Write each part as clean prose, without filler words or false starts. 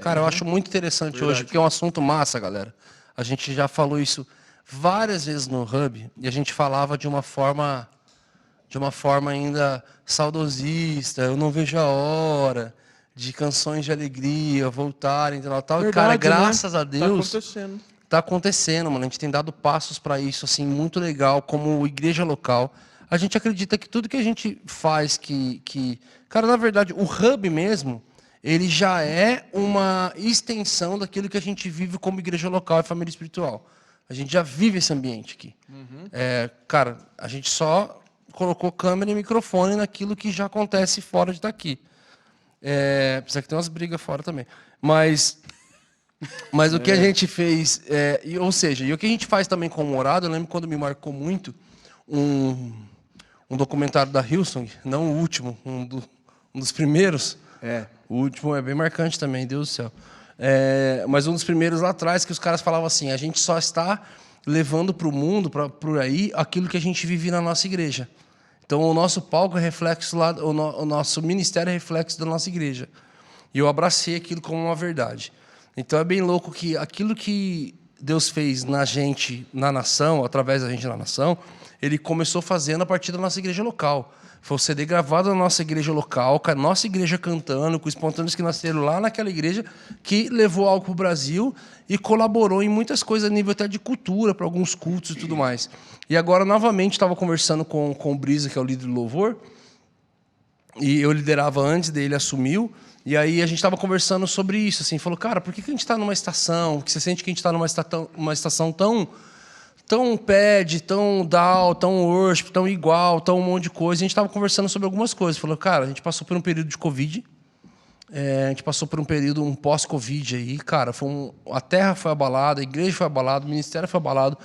Cara, eu acho muito interessante hoje, porque é um assunto massa, galera. A gente já falou isso várias vezes no Hub, e a gente falava de uma forma ainda saudosista, eu não vejo a hora de canções de alegria voltarem, tal. E, cara, Verdade, graças né? a Tá Deus, acontecendo. tá acontecendo, mano. A gente tem dado passos para isso, assim, muito legal, como igreja local. A gente acredita que tudo que a gente faz, Cara, na verdade, o Hub mesmo, ele já é uma extensão daquilo que a gente vive como igreja local e família espiritual. A gente já vive esse ambiente aqui. Cara, a gente só colocou câmera e microfone naquilo que já acontece fora de daqui. Precisa que tem umas brigas fora também. Mas o que a gente fez, ou seja, e o que a gente faz também com o Morado, eu lembro quando me marcou muito um, um documentário da Hillsong, não o último, um dos primeiros. O último é bem marcante também, Deus do céu. Mas um dos primeiros lá atrás, que os caras falavam assim, a gente só está levando para o mundo, por aí, aquilo que a gente vive na nossa igreja. Então, o nosso palco é reflexo lá, o nosso ministério é reflexo da nossa igreja. E eu abracei aquilo como uma verdade. Então é bem louco que aquilo que Deus fez na gente, na nação, através da gente na nação, Ele começou fazendo a partir da nossa igreja local. Foi o CD gravado na nossa igreja local, com a nossa igreja cantando, com os espontâneos que nasceram lá naquela igreja, que levou algo para o Brasil e colaborou em muitas coisas a nível até de cultura, para alguns cultos e tudo mais. E agora, novamente, estava conversando com o Brisa, que é o líder do louvor, e eu liderava antes dele, assumiu. E aí a gente estava conversando sobre isso, assim, falou, cara, por que a gente está numa estação, que você sente que a gente está numa estação tão pad, tão down, tão worship, tão igual, tão um monte de coisa. E a gente estava conversando sobre algumas coisas. Falou, cara, a gente passou por um período de Covid, a gente passou por um período, um pós-Covid aí, cara, a terra foi abalada, a igreja foi abalada, o ministério foi abalado,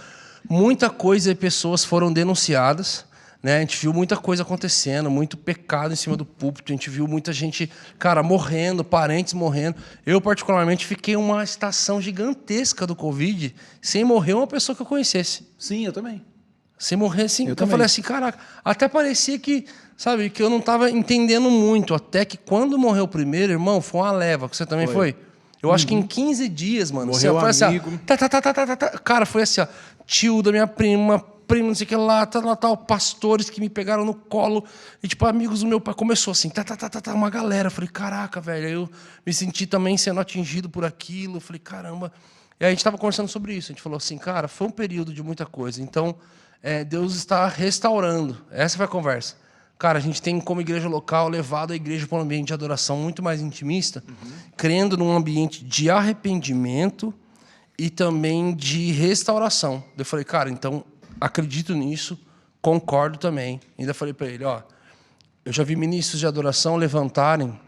muita coisa e pessoas foram denunciadas. Né? A gente viu muita coisa acontecendo, muito pecado em cima do púlpito, a gente viu muita gente, cara, morrendo, parentes morrendo. Eu, particularmente, fiquei uma estação gigantesca do Covid sem morrer uma pessoa que eu conhecesse. Sim, eu também. Sem morrer, assim. Eu falei assim, caraca, até parecia que, sabe, que eu não estava entendendo muito, até que quando morreu o primeiro, irmão, foi uma leva, que você também foi? Eu acho que em 15 dias, mano. Morreu assim, amigo. Foi assim, ó, cara, foi assim, ó, tio da minha prima, não sei o que lá, tal, pastores que me pegaram no colo, e tipo, amigos do meu pai, começou assim, uma galera. Eu falei, caraca, velho, eu me senti também sendo atingido por aquilo, eu falei, caramba. E aí a gente estava conversando sobre isso, a gente falou assim, cara, foi um período de muita coisa, então Deus está restaurando. Essa foi a conversa. Cara, a gente tem como igreja local levado a igreja para um ambiente de adoração muito mais intimista, crendo num ambiente de arrependimento e também de restauração. Eu falei, cara, então acredito nisso, concordo também. Ainda falei para ele, ó, eu já vi ministros de adoração levantarem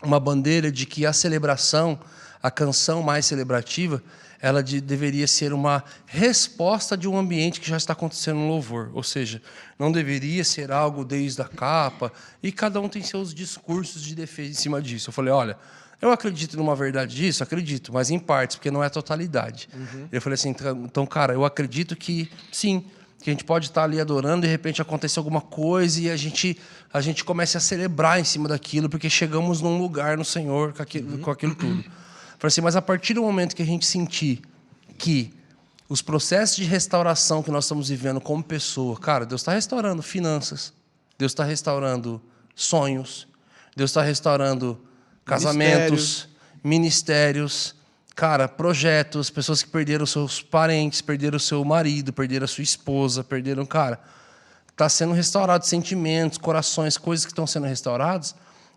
uma bandeira de que a celebração, a canção mais celebrativa, ela deveria ser uma resposta de um ambiente que já está acontecendo no louvor. Ou seja, não deveria ser algo desde a capa, e cada um tem seus discursos de defesa em cima disso. Eu falei, olha, eu acredito numa verdade disso? Acredito, mas em partes, porque não é a totalidade. Eu falei assim, então, cara, eu acredito que, sim, que a gente pode estar ali adorando, de repente acontecer alguma coisa e a gente comece a celebrar em cima daquilo, porque chegamos num lugar no Senhor com aquilo tudo. Falei assim, mas a partir do momento que a gente sentir que os processos de restauração que nós estamos vivendo como pessoa, cara, Deus está restaurando finanças, Deus está restaurando sonhos, Deus está restaurando casamentos, ministérios, cara, projetos, pessoas que perderam seus parentes, perderam seu marido, perderam a sua esposa, perderam, cara, está sendo restaurado sentimentos, corações, coisas que estão sendo restauradas,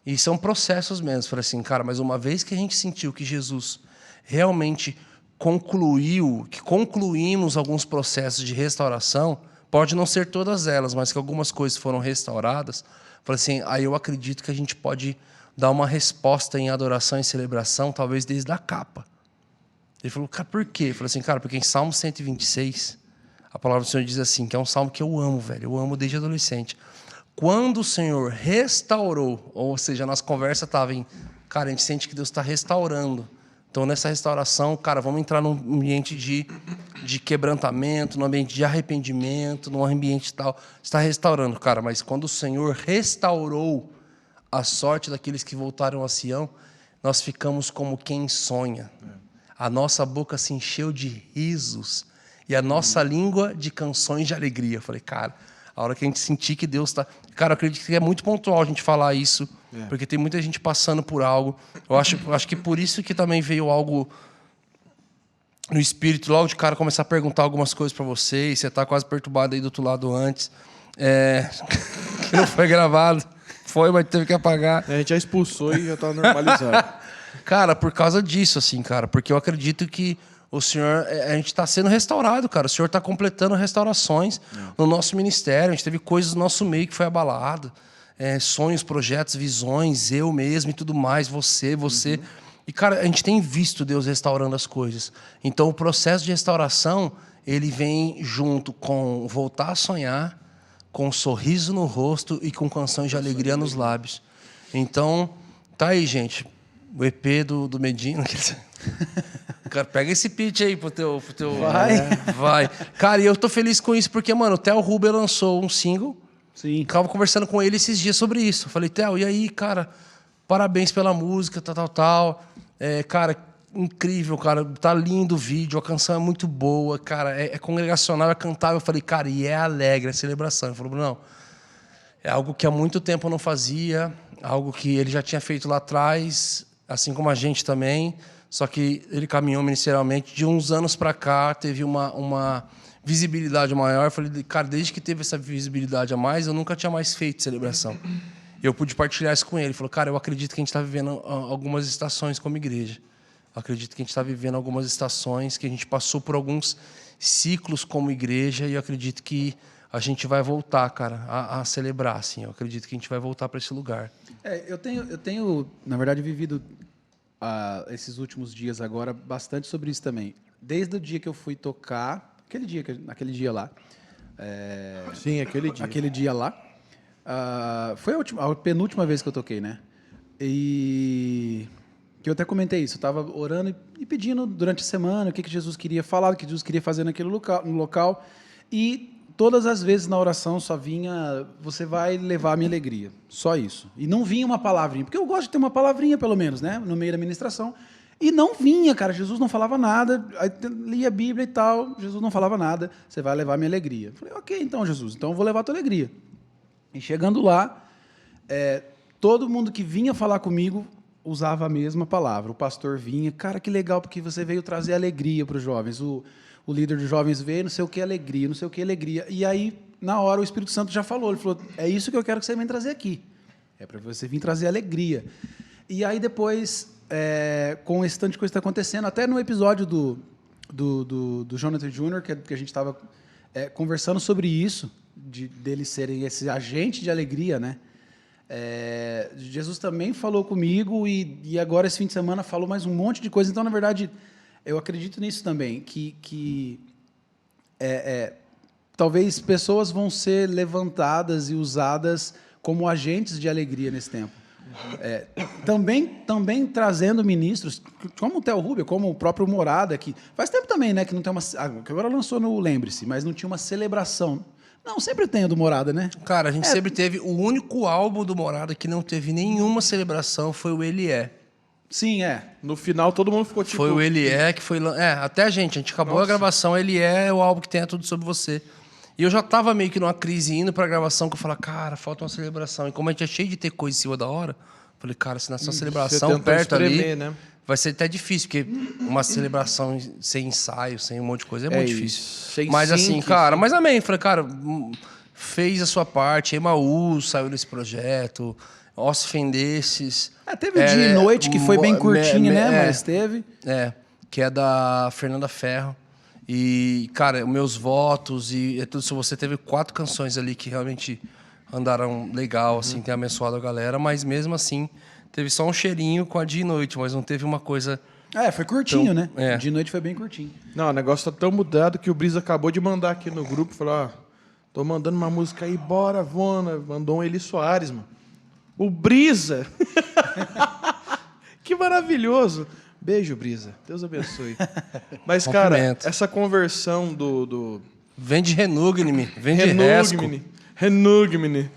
e são processos mesmo. Falei assim, cara, mas uma vez que a gente sentiu que Jesus realmente concluiu, que concluímos alguns processos de restauração, pode não ser todas elas, mas que algumas coisas foram restauradas, falei assim, aí eu acredito que a gente pode dar uma resposta em adoração e celebração, talvez desde a capa. Ele falou, cara, por quê? Eu falei assim, cara, porque em Salmo 126, a palavra do Senhor diz assim, que é um salmo que eu amo, velho, eu amo desde adolescente. Quando o Senhor restaurou, ou seja, a nossa conversa estava em, cara, a gente sente que Deus está restaurando. Então, nessa restauração, cara, vamos entrar num ambiente de quebrantamento, num ambiente de arrependimento, num ambiente tal. Está restaurando, cara, mas quando o Senhor restaurou a sorte daqueles que voltaram a Sião, nós ficamos como quem sonha. A nossa boca se encheu de risos e a nossa língua de canções de alegria. Eu falei, cara, a hora que a gente sentir que Deus está... Cara, eu acredito que é muito pontual a gente falar isso, porque tem muita gente passando por algo. Eu acho que por isso que também veio algo no espírito, logo de cara, começar a perguntar algumas coisas para você, e você tá quase perturbado aí do outro lado antes. Que não foi gravado. Foi, mas teve que apagar. A gente já expulsou e já tá normalizado. Cara, por causa disso, assim, cara, porque eu acredito que o Senhor, a gente está sendo restaurado, cara. O Senhor está completando restaurações no nosso ministério. A gente teve coisas no nosso meio que foi abalado. Sonhos, projetos, visões, eu mesmo e tudo mais, você. E, cara, a gente tem visto Deus restaurando as coisas. Então, o processo de restauração, ele vem junto com voltar a sonhar, com um sorriso no rosto e com canções de alegria nos lábios. Então, tá aí, gente. O EP do Medina. Cara, pega esse pitch aí pro teu... Vai. Cara, e eu tô feliz com isso porque, mano, o Theo Huber lançou um single. Sim. Tava conversando com ele esses dias sobre isso. Falei, Theo, e aí, cara? Parabéns pela música, tal. Cara, incrível, cara. Tá lindo o vídeo, a canção é muito boa, cara. É congregacional, é cantável. Eu falei, cara, e é alegre, é celebração. Ele falou, não, é algo que há muito tempo eu não fazia, algo que ele já tinha feito lá atrás, assim como a gente também, só que ele caminhou ministerialmente. De uns anos para cá, teve uma visibilidade maior. Eu falei, cara, desde que teve essa visibilidade a mais, eu nunca tinha mais feito celebração. Eu pude partilhar isso com ele. Ele falou, cara, eu acredito que a gente está vivendo algumas estações como igreja. Eu acredito que a gente está vivendo algumas estações, que a gente passou por alguns ciclos como igreja, e eu acredito que a gente vai voltar, cara, a celebrar, assim. Eu acredito que a gente vai voltar para esse lugar. Eu tenho, na verdade, vivido esses últimos dias agora bastante sobre isso também. Desde o dia que eu fui tocar, aquele dia lá. Sim, aquele dia. Aquele dia lá. Foi a penúltima vez que eu toquei, né? E que eu até comentei isso. Eu estava orando e pedindo durante a semana o que Jesus queria falar, o que Jesus queria fazer naquele local. E todas as vezes na oração só vinha, você vai levar a minha alegria. Só isso. E não vinha uma palavrinha, porque eu gosto de ter uma palavrinha, pelo menos, né? No meio da ministração. E não vinha, cara. Jesus não falava nada. Aí lia a Bíblia e tal. Jesus não falava nada. Você vai levar a minha alegria. Eu falei, ok, então, Jesus. Então eu vou levar a tua alegria. E chegando lá, todo mundo que vinha falar comigo usava a mesma palavra. O pastor vinha, cara, que legal, porque você veio trazer alegria para os jovens. O líder dos jovens veio, não sei o que, alegria, não sei o que, alegria. E aí, na hora, o Espírito Santo já falou. Ele falou, é isso que eu quero que você venha trazer aqui. É para você vir trazer alegria. E aí, depois, com esse tanto de coisa que está acontecendo, até no episódio do Jonathan Jr., que a gente estava conversando sobre isso, deles serem esse agente de alegria, né? Jesus também falou comigo e agora esse fim de semana falou mais um monte de coisa. Então, na verdade, eu acredito nisso também, que talvez pessoas vão ser levantadas e usadas como agentes de alegria nesse tempo. Também trazendo ministros, como o Theo Huber, como o próprio Morada, que faz tempo também, né, que não tem que agora lançou no Lembre-se, mas não tinha uma celebração. Não, sempre tem a do Morada, né? Cara, a gente sempre teve... O único álbum do Morada que não teve nenhuma celebração foi o Ele É. Sim, No final, todo mundo ficou tipo... Foi o Ele É que foi... até a gente acabou a gravação, Ele É o álbum que tem Tudo Sobre Você. E eu já tava meio que numa crise indo pra gravação, que eu falava, cara, falta uma celebração. E como a gente é cheio de ter coisa em cima da hora, eu falei, cara, se nessa celebração perto ali... Né? Vai ser até difícil, porque uma celebração sem ensaio, sem um monte de coisa, é muito difícil. Mas assim, cara, mas amém. Falei, cara, fez a sua parte, Emaús saiu desse projeto, Os Fendesses. Teve o Dia e Noite, que foi bem curtinho, né? Mas teve. Que é da Fernanda Ferro. E, cara, meus votos e tudo isso. Você teve 4 canções ali que realmente andaram legal, assim, tem abençoado a galera, mas mesmo assim... Teve só um cheirinho com a Dia e Noite, mas não teve uma coisa... foi curtinho, né? Dia e Noite foi bem curtinho. Não, o negócio tá tão mudado que o Brisa acabou de mandar aqui no grupo. Falou, tô mandando uma música aí, bora, Vona. Mandou um Eli Soares, mano. O Brisa! Que maravilhoso! Beijo, Brisa. Deus abençoe. Mas, cara, essa conversão do... Vem de Renugme, vem de Resco. Renugme.